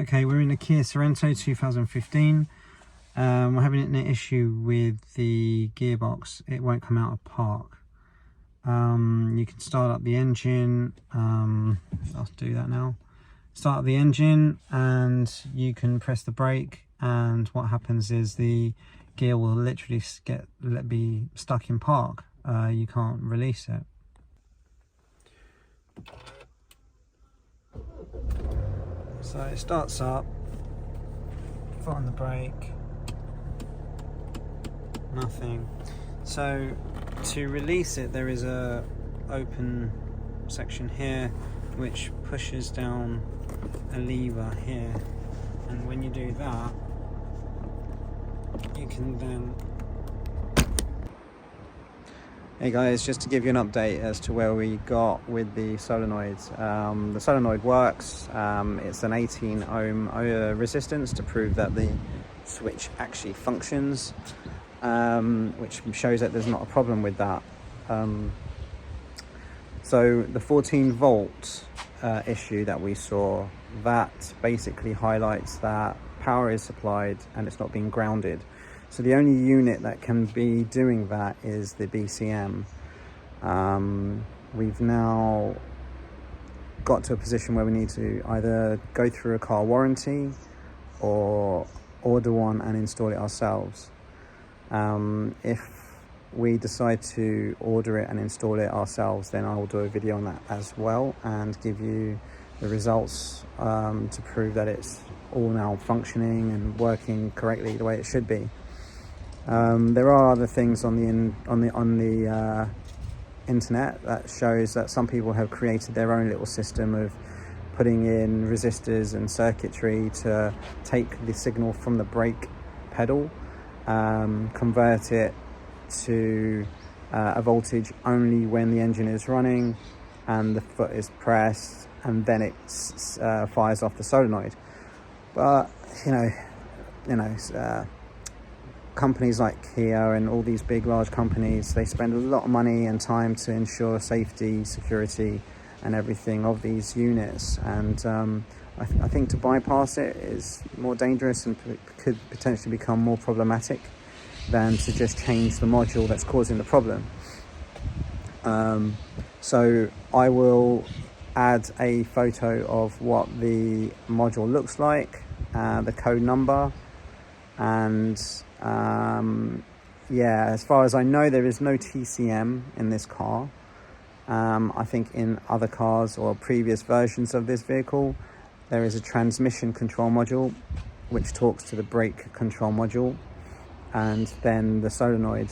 Okay, we're in the Kia Sorento 2015. We're having an issue with the gearbox. It won't come out of park. You can start up the engine. I'll do that now. Start up the engine and you can press the brake, and what happens is the gear will literally be stuck in park. You can't release it. So it starts up, foot on the brake, nothing. So to release it, there is a open section here which pushes down a lever here, and when you do that, you can then... Hey guys, just to give you an update as to where we got with the solenoids. The solenoid works. It's an 18 ohm resistance to prove that the switch actually functions, which shows that there's not a problem with that. So the 14 volt issue that we saw, that basically highlights that power is supplied and it's not being grounded. So the only unit that can be doing that is the BCM. We've now got to a position where we need to either go through a car warranty or order one and install it ourselves. If we decide to order it and install it ourselves, then I will do a video on that as well and give you the results to prove that it's all now functioning and working correctly the way it should be. There are other things on the internet that shows that some people have created their own little system of putting in resistors and circuitry to take the signal from the brake pedal, convert it to a voltage only when the engine is running and the foot is pressed, and then it fires off the solenoid. But companies like Kia and all these big large companies, they spend a lot of money and time to ensure safety, security and everything of these units, and I think to bypass it is more dangerous and could potentially become more problematic than to just change the module that's causing the problem. So I will add a photo of what the module looks like, the code number, and yeah, as far as I know, there is no TCM in this car. I think in other cars or previous versions of this vehicle, there is a transmission control module which talks to the brake control module and then the solenoid.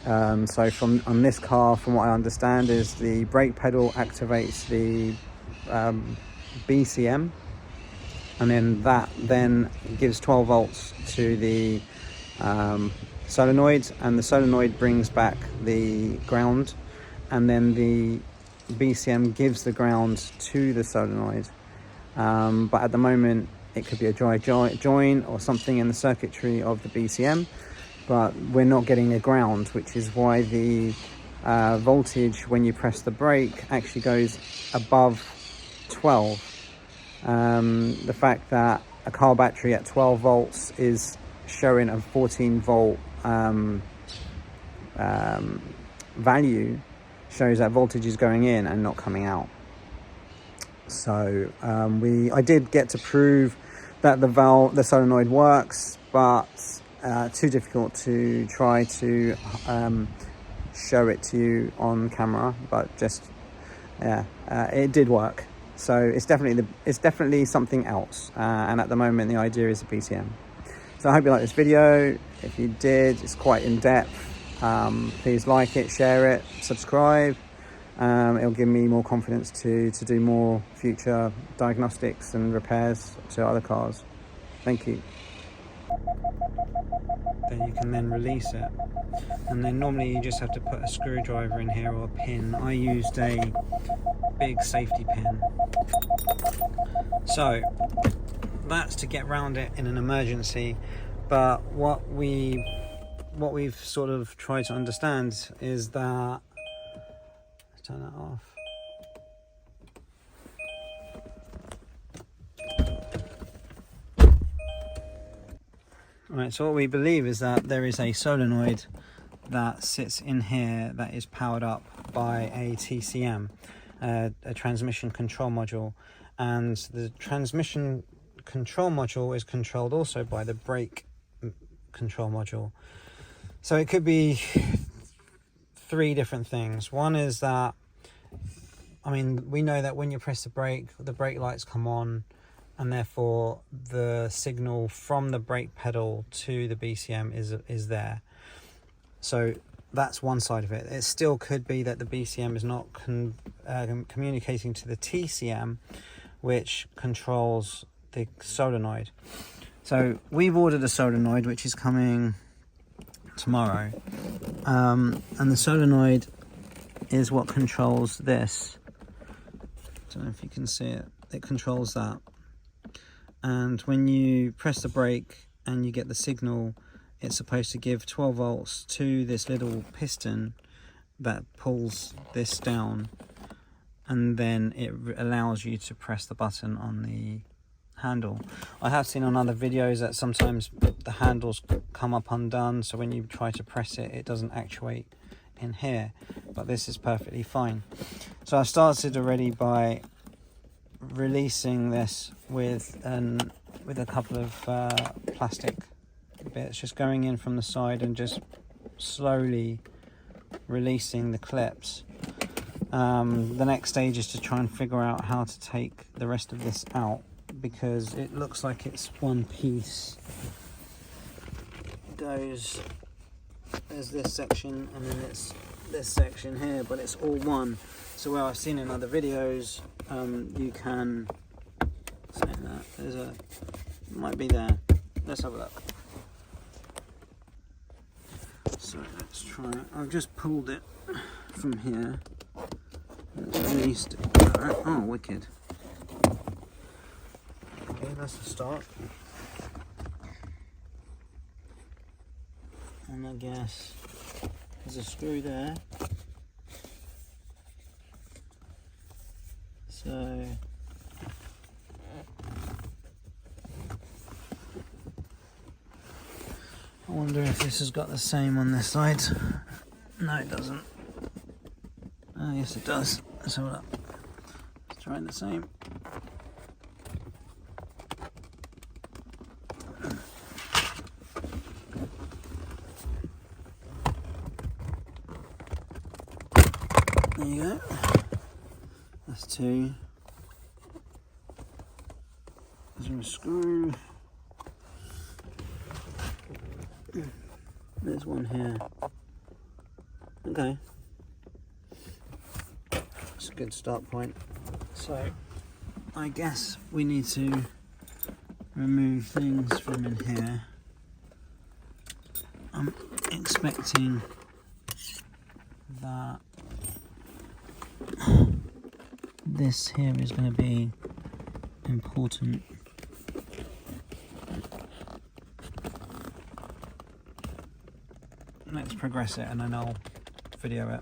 So on this car, from what I understand, is the brake pedal activates the BCM, and then that gives 12 volts to the solenoid, and the solenoid brings back the ground, and then the BCM gives the ground to the solenoid. But at the moment it could be a dry join or something in the circuitry of the BCM, but we're not getting a ground, which is why the voltage when you press the brake actually goes above 12. The fact that a car battery at 12 volts is showing a 14 volt value shows that voltage is going in and not coming out. So I did get to prove that the solenoid works, but too difficult to try to show it to you on camera, but just it did work. So it's definitely something else, and at the moment the idea is a BCM. So I hope you like this video. If you did, it's quite in-depth. Please like it, share it, subscribe. It'll give me more confidence to do more future diagnostics and repairs to other cars. Thank you. Then you can then release it, and then normally you just have to put a screwdriver in here or a pin. I used a big safety pin. So that's to get around it in an emergency, but what we've sort of tried to understand is that, let's turn that off. Right, so what we believe is that there is a solenoid that sits in here that is powered up by a TCM, a transmission control module, and the transmission control module is controlled also by the brake control module. So it could be three different things. One is that, I mean, we know that when you press the brake lights come on, and therefore the signal from the brake pedal to the BCM is there. So that's one side of it. It still could be that the BCM is not communicating to the TCM, which controls the solenoid. So we've ordered a solenoid which is coming tomorrow, and the solenoid is what controls this. I don't know if you can see it. It controls that. And when you press the brake and you get the signal, it's supposed to give 12 volts to this little piston that pulls this down, and then it allows you to press the button on the handle. I have seen on other videos that sometimes the handles come up undone, so when you try to press it, it doesn't actuate in here, but this is perfectly fine. So I started already by releasing this with a couple of plastic bits, just going in from the side and just slowly releasing the clips. The next stage is to try and figure out how to take the rest of this out, because it looks like it's one piece. There's this section and then it's this section here, but it's all one. So where I've seen in other videos, you can say that might be there. Let's have a look. So let's try it. I've just pulled it from here. Let's released it. Oh, wicked. Okay, that's the start. And I guess there's a screw there. So I wonder if this has got the same on this side. No, it doesn't. Oh, yes, it does. Let's have a look. Let's try the same. There you go. That's two. There's a screw. There's one here. Okay. It's a good start point. So I guess we need to remove things from in here. I'm expecting that this here is going to be important. Let's progress it and then I'll video it.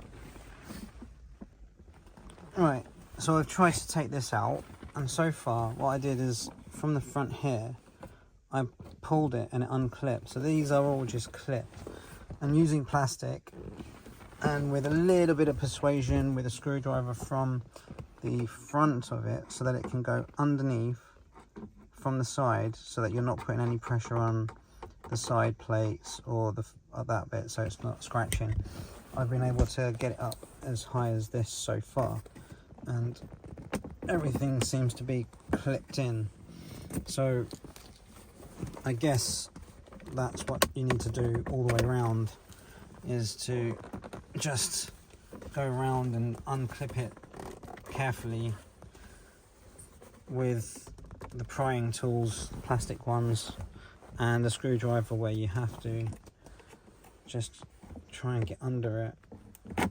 Right, so I've tried to take this out, and so far what I did is from the front here I pulled it and it unclipped. So these are all just clipped, and using plastic and with a little bit of persuasion with a screwdriver from the front of it so that it can go underneath from the side, so that you're not putting any pressure on the side plates or that bit, so it's not scratching. I've been able to get it up as high as this so far, and everything seems to be clipped in. So I guess that's what you need to do all the way around, is to just go around and unclip it carefully with the prying tools, plastic ones, and a screwdriver where you have to. Just try and get under it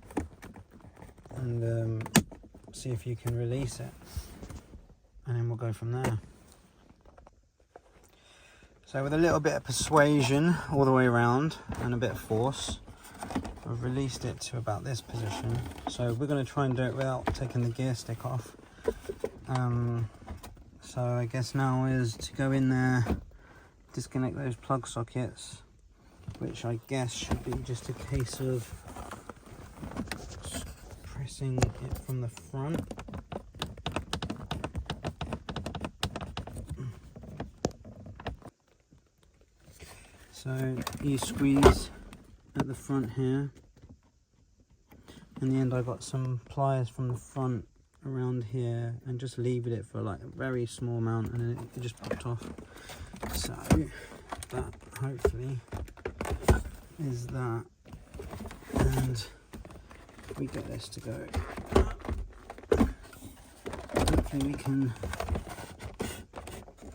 and see if you can release it, and then we'll go from there. So with a little bit of persuasion all the way around and a bit of force, I've released it to about this position. So we're going to try and do it without taking the gear stick off. So I guess now is to go in there, disconnect those plug sockets, which I guess should be just a case of pressing it from the front. So you squeeze at the front here. In the end I got some pliers from the front around here and just levered it for like a very small amount, and then it just popped off. So that hopefully is that, and we get this to go. Hopefully we can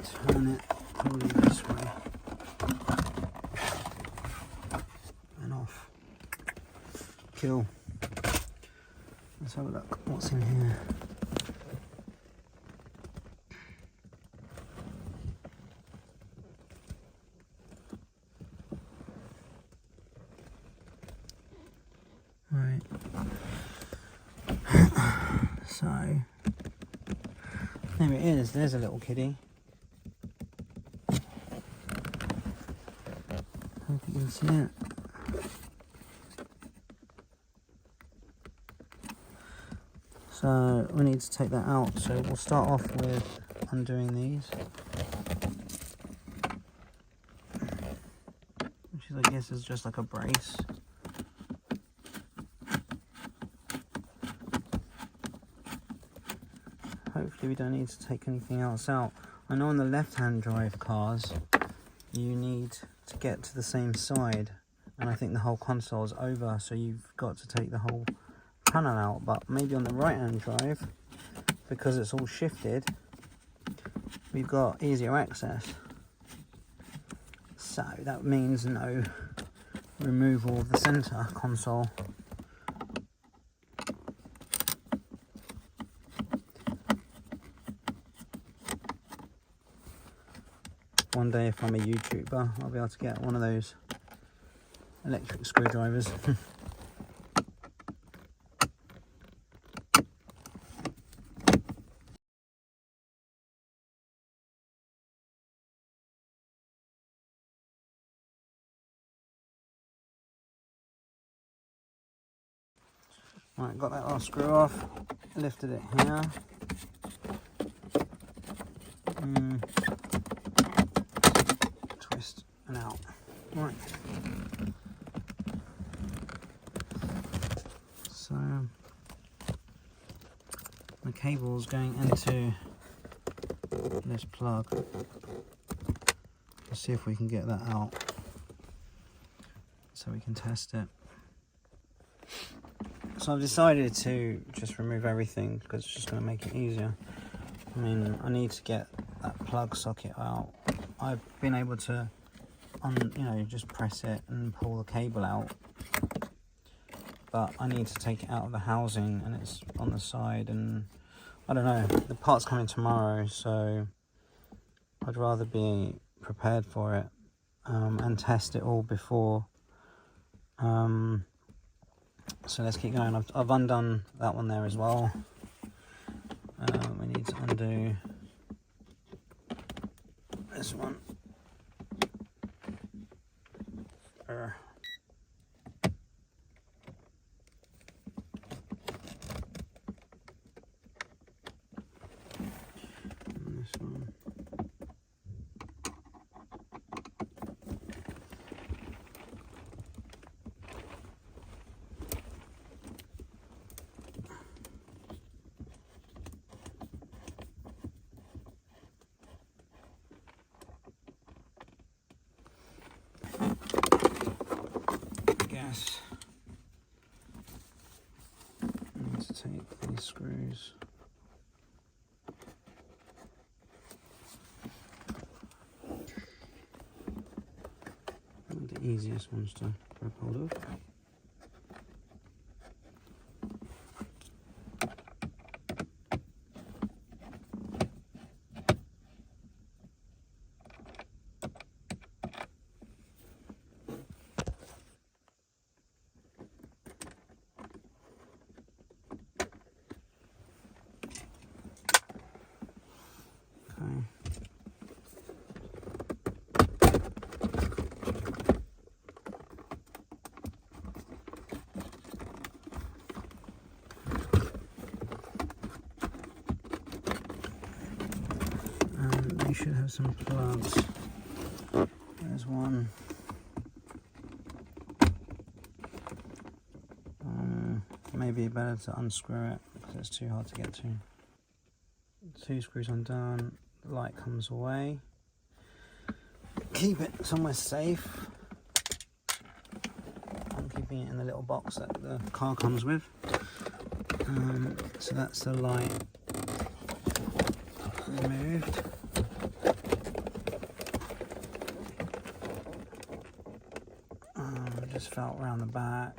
turn it probably this way and off. Cool. Let's have a look what's in here. Right. So there it is. There's a little kiddie. Hope you can see it. So we need to take that out. So we'll start off with undoing these, which is, I guess, is just like a brace. Hopefully we don't need to take anything else out. I know on the left-hand drive cars you need to get to the same side, and I think the whole console is over, so you've got to take the whole panel out. But maybe on the right-hand drive, because it's all shifted, we've got easier access. So that means no removal of the center console. One day if I'm a YouTuber, I'll be able to get one of those electric screwdrivers. Right, got that last screw off, lifted it here. Twist and out. Right. So the cable's going into this plug. Let's see if we can get that out so we can test it. So I've decided to just remove everything because it's just going to make it easier. I mean, I need to get that plug socket out. I've been able to, just press it and pull the cable out, but I need to take it out of the housing, and it's on the side, and I don't know, the part's coming tomorrow, so I'd rather be prepared for it and test it all before. So let's keep going. I've undone that one there as well. We need to undo this one. And this one. I need to take these screws. Not the easiest ones to grab hold of. you should have some plugs. There's one. Maybe better to unscrew it because it's too hard to get to. 2 screws undone, the light comes away. Keep it somewhere safe. I'm keeping it in the little box that the car comes with. So that's the light removed. Just felt around the back.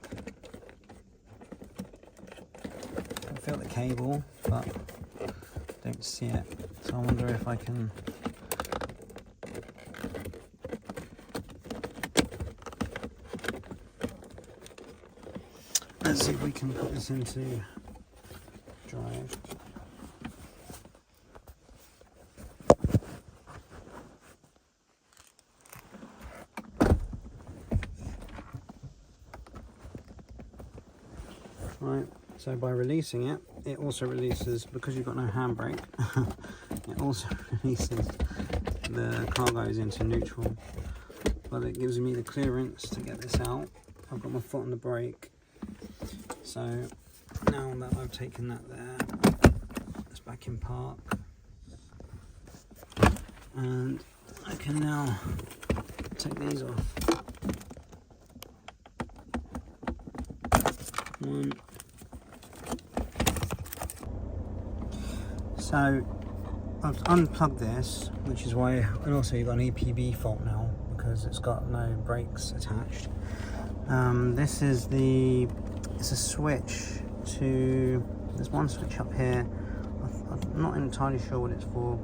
I feel the cable, but don't see it. So I wonder if I can let's see if we can put this into drive. Right, so by releasing it, it also releases, because you've got no handbrake, it also releases, the car goes into neutral, but it gives me the clearance to get this out. I've got my foot on the brake, so now that I've taken that there, it's back in park, and I can now take these off. One. So I've unplugged this, which is why, and also you've got an EPB fault now because it's got no brakes attached. This is it's a switch to, there's one switch up here, I'm not entirely sure what it's for,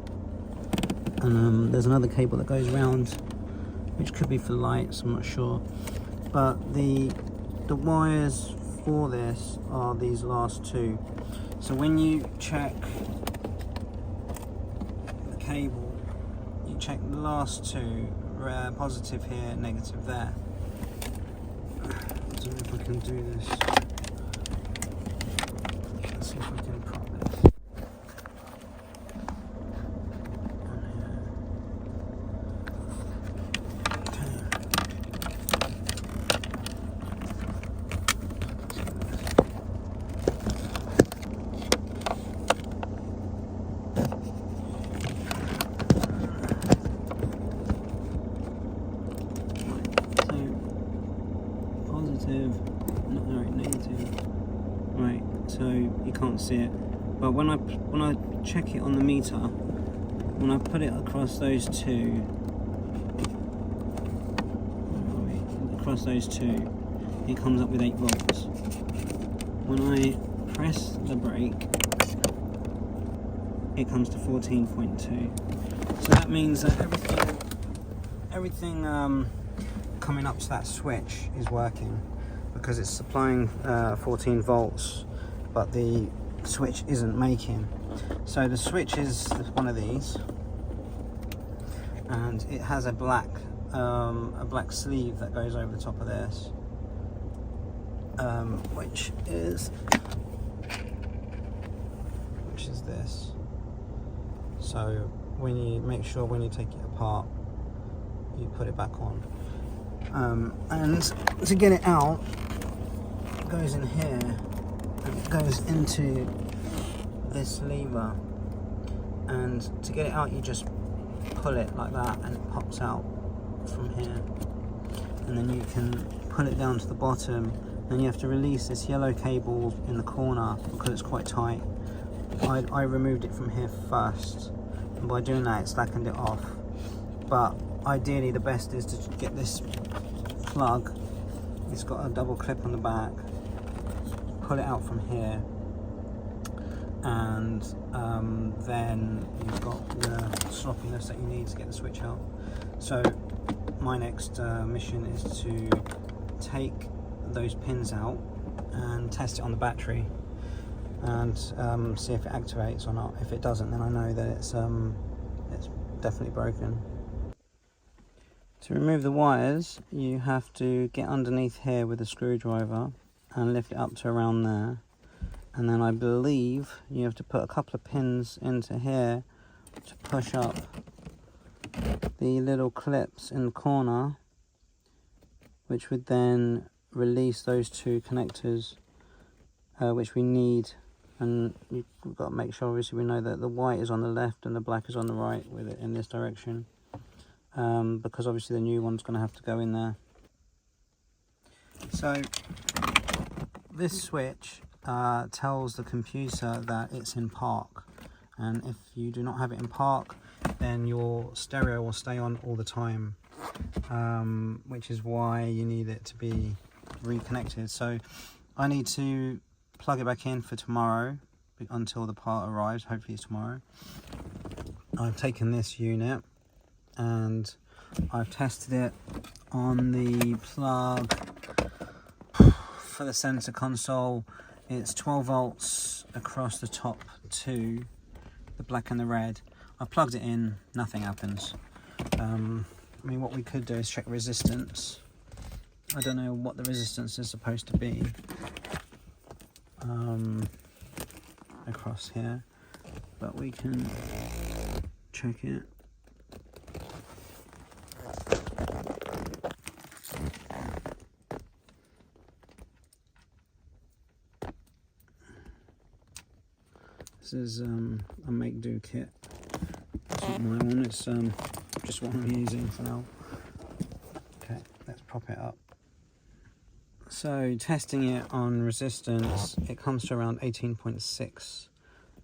and there's another cable that goes around which could be for lights, I'm not sure, but the wires for this are these last 2. So when you check the cable, you check the last 2, positive here, negative there. I don't know if I can do this. Let's see if I can prop this. Negative. Right, so you can't see it, but when I check it on the meter, when I put it across those two, it comes up with 8 volts. When I press the brake, it comes to 14.2. So that means that everything coming up to that switch is working, because it's supplying 14 volts, but the switch isn't making. So the switch is one of these, and it has a black sleeve that goes over the top of this, which is this. So when you make sure when you take it apart, you put it back on. And to get it out, it goes in here and it goes into this lever, and to get it out you just pull it like that and it pops out from here, and then you can pull it down to the bottom, and you have to release this yellow cable in the corner because it's quite tight. I removed it from here first, and by doing that it slackened it off, but ideally the best is to get this plug. It's got a double clip on the back, pull it out from here, and then you've got the sloppiness that you need to get the switch out. So my next mission is to take those pins out and test it on the battery and see if it activates or not. If it doesn't, then I know that it's definitely broken. To remove the wires, you have to get underneath here with a screwdriver and lift it up to around there, and then I believe you have to put a couple of pins into here to push up the little clips in the corner, which would then release those two connectors, which we need. And we've got to make sure, obviously, we know that the white is on the left and the black is on the right with it in this direction, because obviously the new one's going to have to go in there. So this switch tells the computer that it's in park, and if you do not have it in park, then your stereo will stay on all the time, which is why you need it to be reconnected. So I need to plug it back in for tomorrow until the part arrives. Hopefully it's tomorrow. I've taken this unit and I've tested it on the plug for the center console. It's 12 volts across the top two, the black and the red. I plugged it in, nothing happens. I mean, what we could do is check resistance. I don't know what the resistance is supposed to be across here, but we can check it. This is a make-do kit. It's not my one, it's just what I'm using for now. Okay, let's prop it up. So testing it on resistance, it comes to around 18.6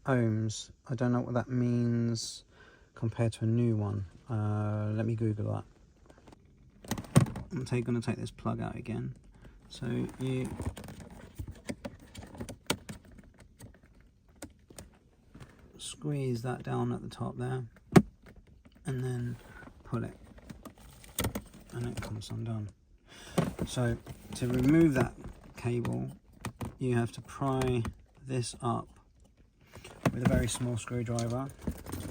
ohms. I don't know what that means compared to a new one. Let me Google that. I'm going to take this plug out again. So you squeeze that down at the top there and then pull it and it comes undone. So to remove that cable, you have to pry this up with a very small screwdriver,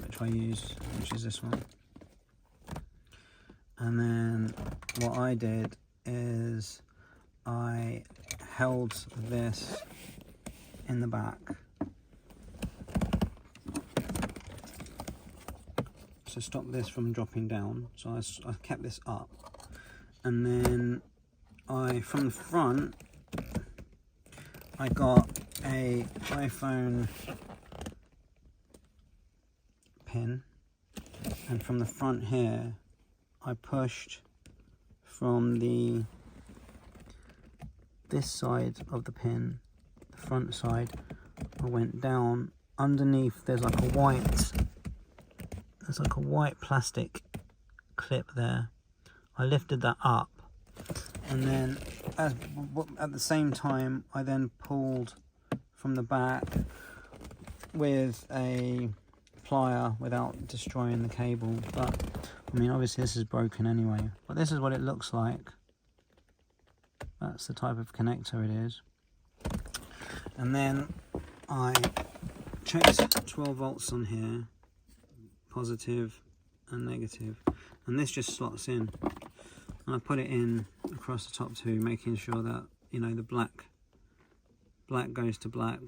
which I use, which is this one. And then what I did is I held this in the back to stop this from dropping down. So I kept this up, and then from the front, I got a iPhone pin, and from the front here, I pushed from this side of the pin, the front side. I went down underneath. There's like a white plastic clip there. I lifted that up, and then at the same time I then pulled from the back with a plier without destroying the cable. But I mean, obviously this is broken anyway, but this is what it looks like. That's the type of connector it is. And then I checked 12 volts on here, positive and negative, and this just slots in. And I put it in across the top too, making sure that, you know, the black goes to black,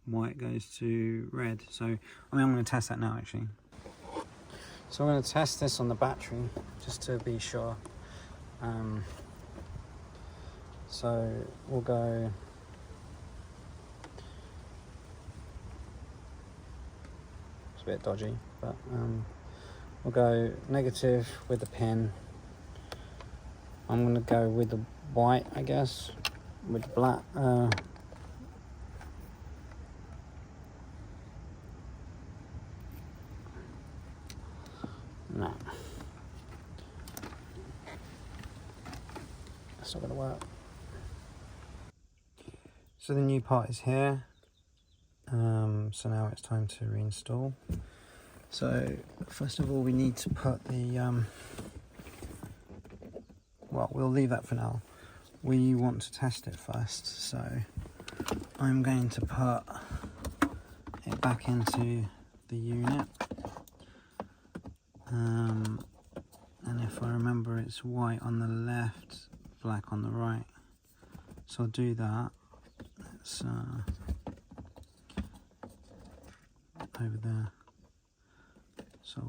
white goes to red. So, I mean, I'm going to test that now actually. So I'm going to test this on the battery just to be sure. So we'll go. It's a bit dodgy, but we'll go negative with the pin. I'm going to go with the white, I guess, with the black. No, that's not going to work. So the new part is here. So now it's time to reinstall. So first of all, we need to put the well, we'll leave that for now. We want to test it first, so I'm going to put it back into the unit. And if I remember, it's white on the left, black on the right. So I'll do that. It's over there. So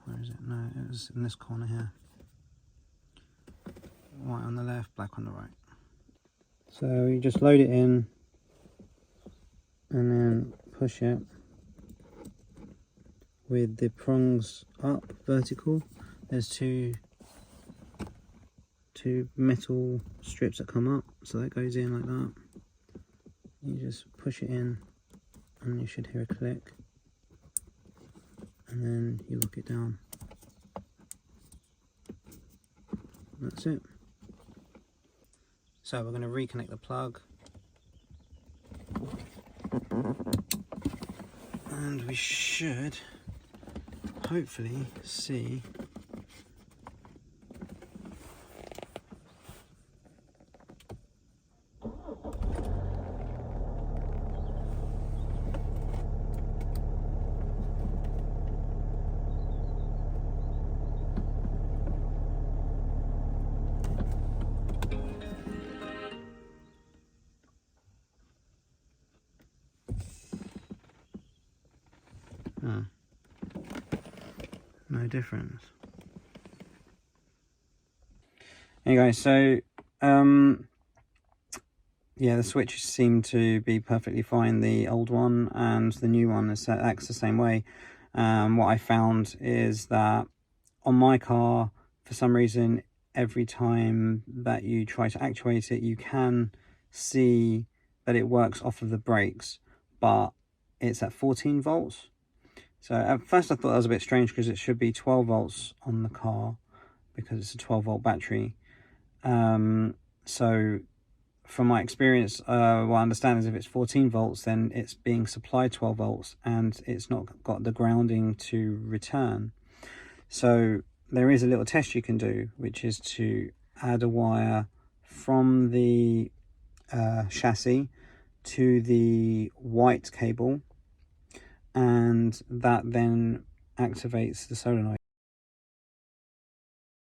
where is it? No, it was in this corner here. White on the left, black on the right. So you just load it in and then push it with the prongs up vertical. There's two metal strips that come up, so that goes in like that. You just push it in and you should hear a click, and then you lock it down. That's it. So we're going to reconnect the plug, and we should hopefully see no difference. Anyway, so yeah, the switches seem to be perfectly fine, the old one, and the new one acts the same way. What I found is that on my car, for some reason, every time that you try to actuate it, you can see that it works off of the brakes, but it's at 14 volts. So at first I thought that was a bit strange, because it should be 12 volts on the car because it's a 12-volt battery. So from my experience, what I understand is if it's 14 volts, then it's being supplied 12 volts and it's not got the grounding to return. So there is a little test you can do, which is to add a wire from the chassis to the white cable, and that then activates the solenoid.